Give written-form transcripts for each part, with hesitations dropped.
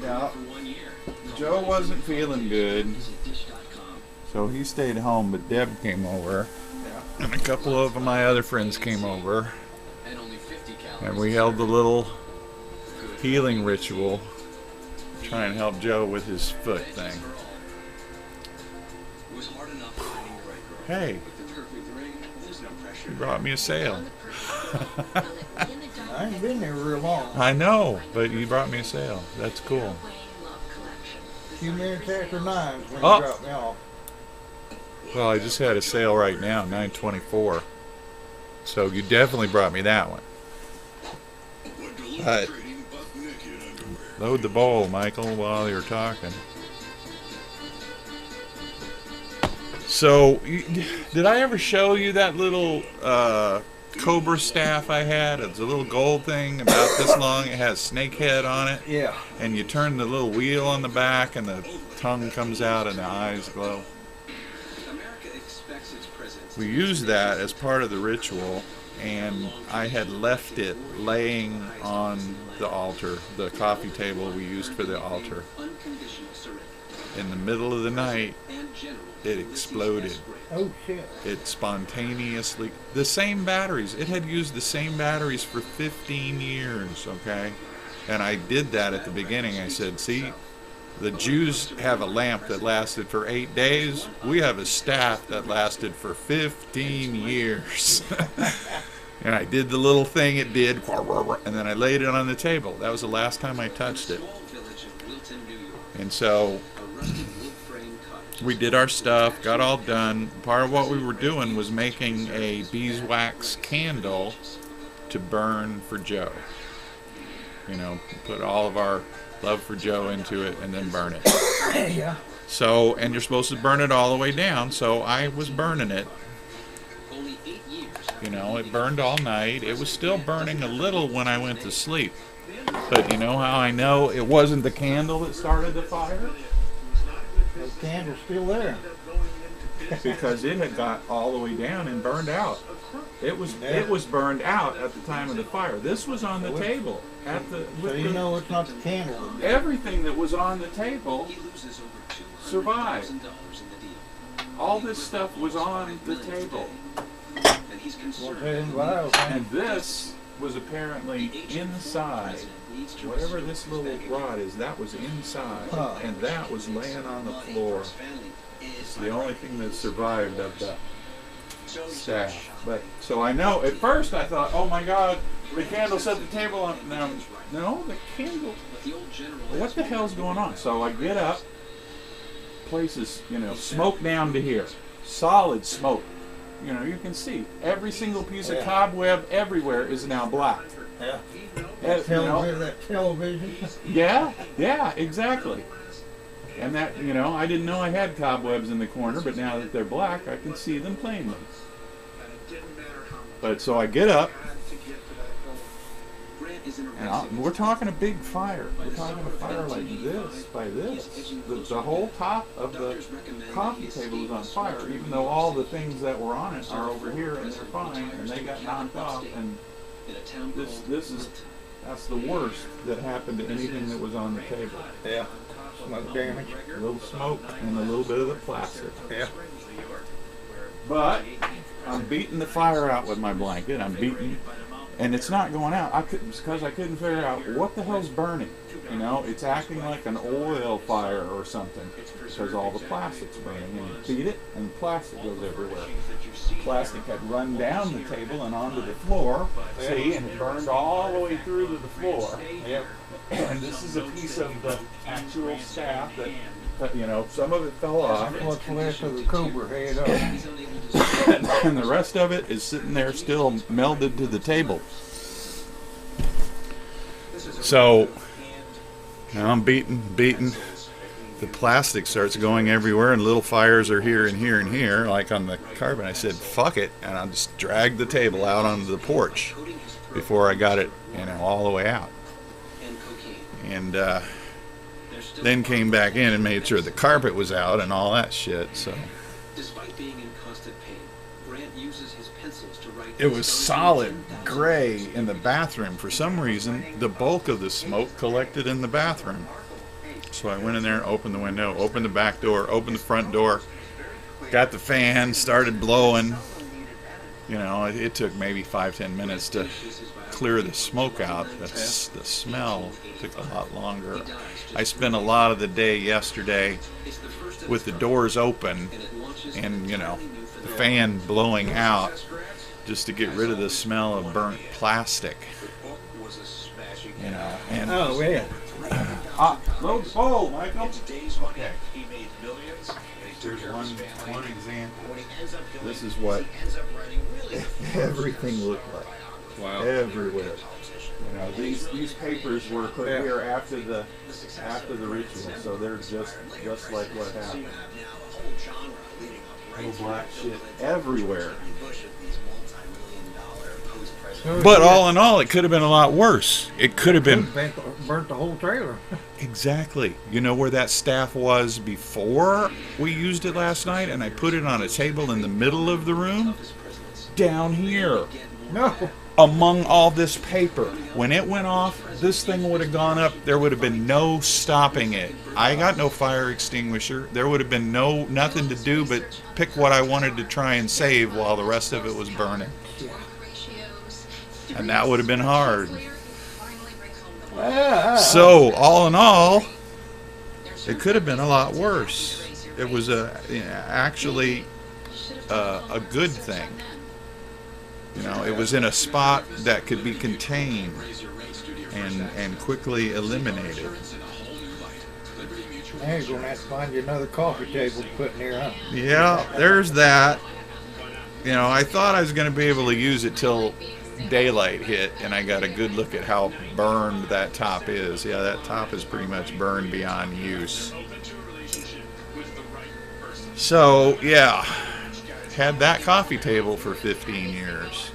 Now, Joe wasn't feeling good, so he stayed home, but Deb came over, and a couple of my other friends came over, and we held the little healing ritual, try and help Joe with his foot thing. Hey, you brought me a sail. I ain't been there real long. I know, but you brought me a sail. That's cool. A few minutes after 9 when Oh. you dropped me off. Well, I just had a sale right now, 924. So you definitely brought me that one. But load the bowl, Michael, while you're talking. So, did I ever show you that little Cobra staff I had? It's a little gold thing about this long. It has snake head on it. Yeah. And you turn the little wheel on the back and the tongue comes out and the eyes glow. We used that as part of the ritual, and I had left it laying on the altar, the coffee table we used for the altar. In the middle of the night, it exploded. Oh, shit. It spontaneously, the same batteries, it had used the same batteries for 15 years, okay? And I did that at the beginning. I said, see, the Jews have a lamp that lasted for 8 days. We have a staff that lasted for 15 years. And I did the little thing it did, and then I laid it on the table. That was the last time I touched it. And so we did our stuff, got all done. Part of what we were doing was making a beeswax candle to burn for Joe. You know, put all of our love for Joe into it and then burn it. Yeah. So, and you're supposed to burn it all the way down, so I was burning it. You know, it burned all night. It was still burning a little when I went to sleep. But you know how I know it wasn't the candle that started the fire? The candle's still there. Because it had got all the way down and burned out. It was burned out at the time of the fire. This was on the table at the. So you know it's not the candle. Everything that was on the table survived. All this stuff was on the table. And this was apparently inside. Whatever this little rod is, that was inside. And that was laying on the floor. It's the only thing that survived of the staff. But so I know, at first I thought, oh my God, the candle set the table on. No, the candle. What the hell's going on? So I get up, place is, smoke down to here. Solid smoke. You can see every single piece of cobweb everywhere is now black. Yeah. That television. Yeah, exactly. And that, I didn't know I had cobwebs in the corner, but now that they're black, I can see them plainly. But so I get up, and we're talking a big fire. We're talking a fire like this, by this. The whole top of the coffee table is on fire, even though all the things that were on it are over here and they're fine, and they got knocked off. And that's the worst that happened to anything that was on the table. Yeah. Smoke damage. A little smoke and a little bit of the plastic. Yeah. But I'm beating the fire out with my blanket. I'm beating, and it's not going out. Because I couldn't figure out what the hell's burning. It's acting like an oil fire or something because all the plastic's burning. And you beat it, and the plastic goes everywhere. Plastic had run down the table and onto the floor. See, and it burned all the way through to the floor. Yep. And this is a piece of the actual staff that, some of it fell off. What's left of the Cobra head up. And the rest of it is sitting there still melded to the table. So now I'm beating. The plastic starts going everywhere, and little fires are here and here and here, like on the carpet. I said, fuck it, and I just dragged the table out onto the porch before I got it, all the way out. And then came back in and made sure the carpet was out and all that shit. So. Despite being in constant pain, Grant uses his pencils to write it was solid gray in the bathroom. For some reason, the bulk of the smoke collected in the bathroom. So I went in there, opened the window, opened the back door, opened the front door, got the fan, started blowing. You know, it took maybe 5-10 minutes to clear the smoke out. That's the smell took a lot longer. I spent a lot of the day yesterday with the doors open and, you know, the fan blowing out just to get rid of the smell of burnt plastic. You know, and Oh, yeah. load the bowl, Michael. Okay. Here's one example. This is what everything looked like. Wow. Everywhere. You know, these papers were put here after the ritual, so they're just like what happened. Little black shit everywhere. But all in all, it could have been a lot worse. It could have been burnt the whole trailer. exactly. You know where that staff was before we used it last night, and I put it on a table in the middle of the room? Down here. No. Among all this paper. When it went off, this thing would have gone up. There would have been no stopping it. I got no fire extinguisher. There would have been nothing to do but pick what I wanted to try and save while the rest of it was burning. And that would have been hard. So, all in all, it could have been a lot worse. It was actually a good thing. You know, it was in a spot that could be contained and quickly eliminated. Now you're going to have to find you another coffee table to put in here, huh? Yeah, there's that. You know, I thought I was going to be able to use it till daylight hit, and I got a good look at how burned that top is. Yeah, that top is pretty much burned beyond use. So, yeah, had that coffee table for 15 years.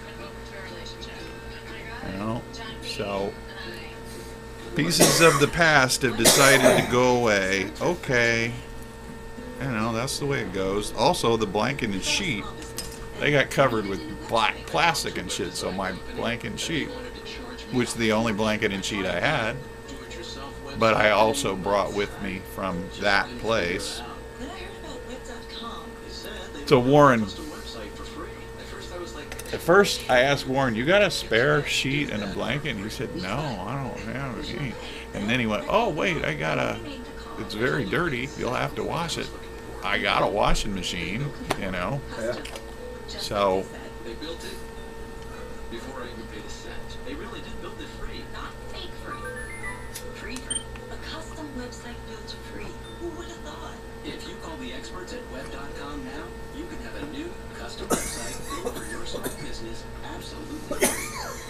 You know, so pieces of the past have decided to go away. Okay, you know, that's the way it goes. Also, the blanket and sheet, they got covered with black plastic and shit, so my blanket and sheet, which is the only blanket and sheet I had, but I also brought with me from that place. So Warren, at first I asked Warren, you got a spare sheet and a blanket? And he said, no, I don't have any. And then he went, oh wait, it's very dirty, you'll have to wash it. I got a washing machine, you know. Yeah. So They built it before I even paid a cent. They really did build it free. Not fake free. Free. A custom website built free. Who would have thought? If you call the experts at it.We now, you can have a new custom website built for your small business absolutely free.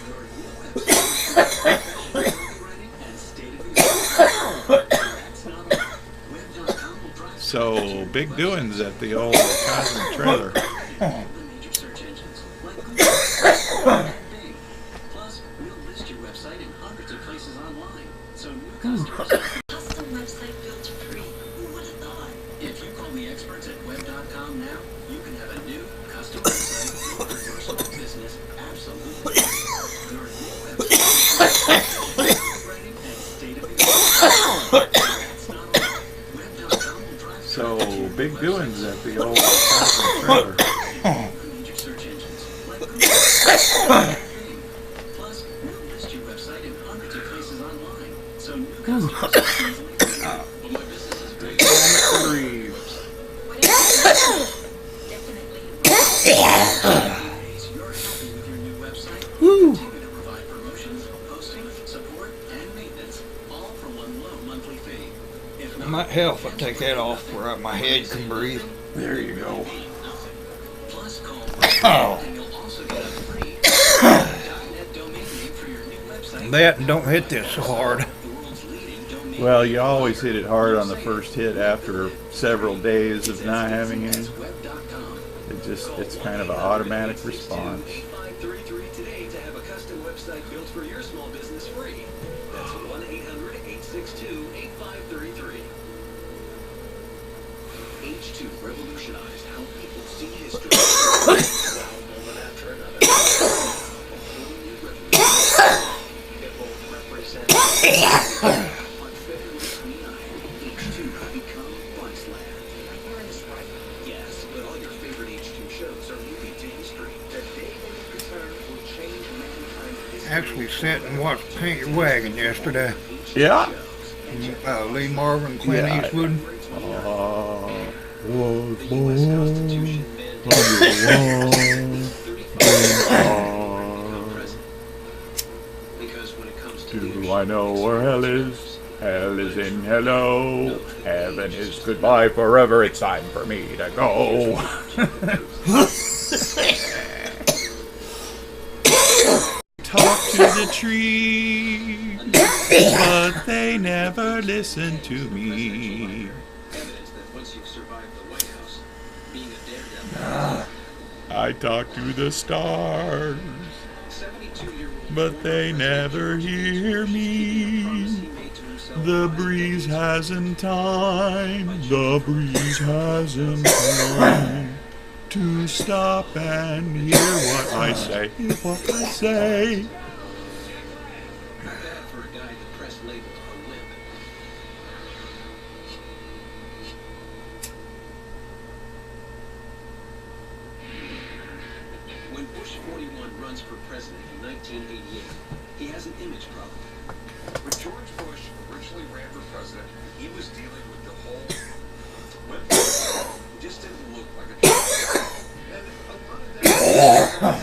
Your new website, copywriting, and state-of-the-art. That's not all. Web.com will drive So big doings at the old Cosmic Trailer. major search engines like Google and Bing. Plus, we'll list your website in hundreds of places online, so new customers. Custom website built free. Who would have thought? If you call the experts at web.com now, you can have a new custom website built for your small business absolutely free. Your new website, copywriting, and state-of-the-art. That's not all. Web.com will drive So big doings at the old Cosmic Trailer. major search engines like Google and Bing. Plus, we'll list your website in hundreds of places online, so new customers can easily find it. But my business is great. Breathe. Definitely. If you're happy with your new website, we'll continue to provide promotions, hosting, support, and maintenance, all for one low monthly fee. If It not, might help if I take that off where my head can breathe. There you go. plus call Oh. and you'll also get a free .net domain name for your new website. That and don't hit this so hard. The world's leading domain Well, you always hit it hard on the first hit after several days of not having any. web.com. It's kind of an automatic response. 8533 today to have a custom website built for your small business free. That's 1-800-862-8533. H2 revolutionized how people see history. One moment after another. actually sat and watched Paint Your Wagon yesterday. Yeah. Lee Marvin, Clint Yeah. Eastwood. Was born Do I know where hell is? Hell is in hello. Heaven is goodbye forever. It's time for me to go. Talk to the trees, but they never listen to me. Evidence that once you've survived the White House, being a daredevil. I talk to the stars, 72-year-old but they never hear me. The breeze hasn't time, the breeze hasn't time to stop and hear what I say, what I say. Not bad for a guy the press labeled a wimp. When Bush 41 runs for president in 1988, he has an image problem. When George Bush originally ran for president, he was dealing with the whole wimp thing. He just didn't look like a Trump. And a lot of that was because of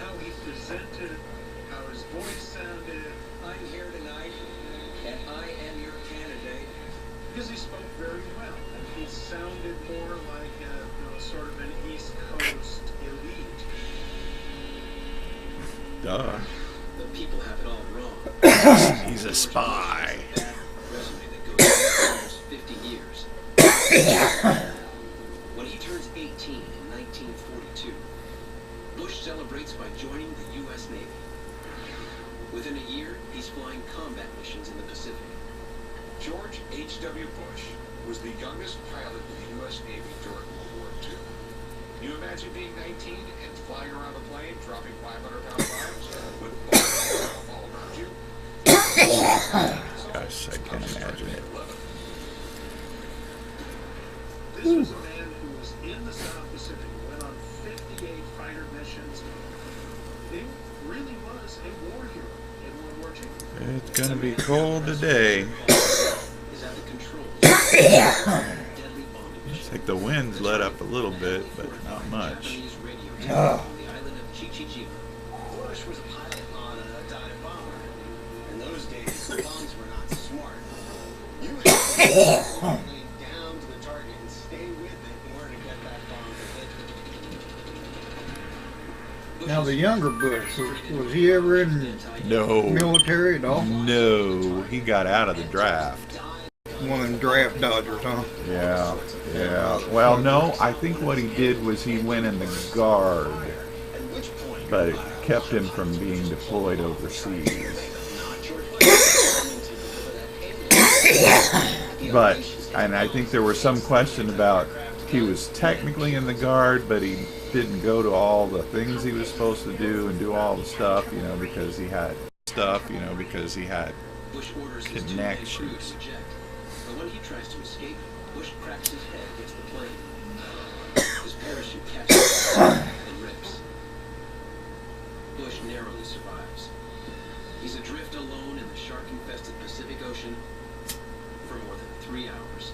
how he presented, how his voice sounded, I'm here tonight, and I am your candidate. because he spoke very well. And he sounded more like sort of an East Coast elite. Duh. The people have it all wrong. He's a spy. Bad resume that goes back almost 50 years. When he turns 18 in 1942, Bush celebrates by joining the U.S. Navy. Within a year, he's flying combat missions in the Pacific. George H.W. Bush was the youngest pilot in the U.S. Navy during World War II. Can you imagine being 19 and flying around a plane, dropping 500-pound bombs with bombs all around you? Gosh, I can't imagine it. This was a man who was in the South Pacific, went on 58 fighter missions. He really was a war hero in World War II. It's gonna be cold today. Is at the controls. Deadly bombing It's mission. like the wind's let up a little bit, but not much. Japanese radio tower on the island of Chichichiba. Bush was a pilot on a dive bomber. In those days, bombs were not smart. You had to lay down to the target and stay with it in order to get that bomb to hit. Now the younger Bush, was he ever in the No. military at all? No. He got out of the draft. One of them draft dodgers, huh? Yeah. Yeah. Well, no. I think what he did was he went in the guard, but it kept him from being deployed overseas. But, and I think there was some question about he was technically in the guard, but he didn't go to all the things he was supposed to do and do all the stuff, because he had Bush orders his two-man crew connections. to eject. But when he tries to escape, Bush cracks his head against the plane. His parachute catches and rips. Bush narrowly survives. He's adrift alone in the shark-infested Pacific Ocean for more than 3 hours.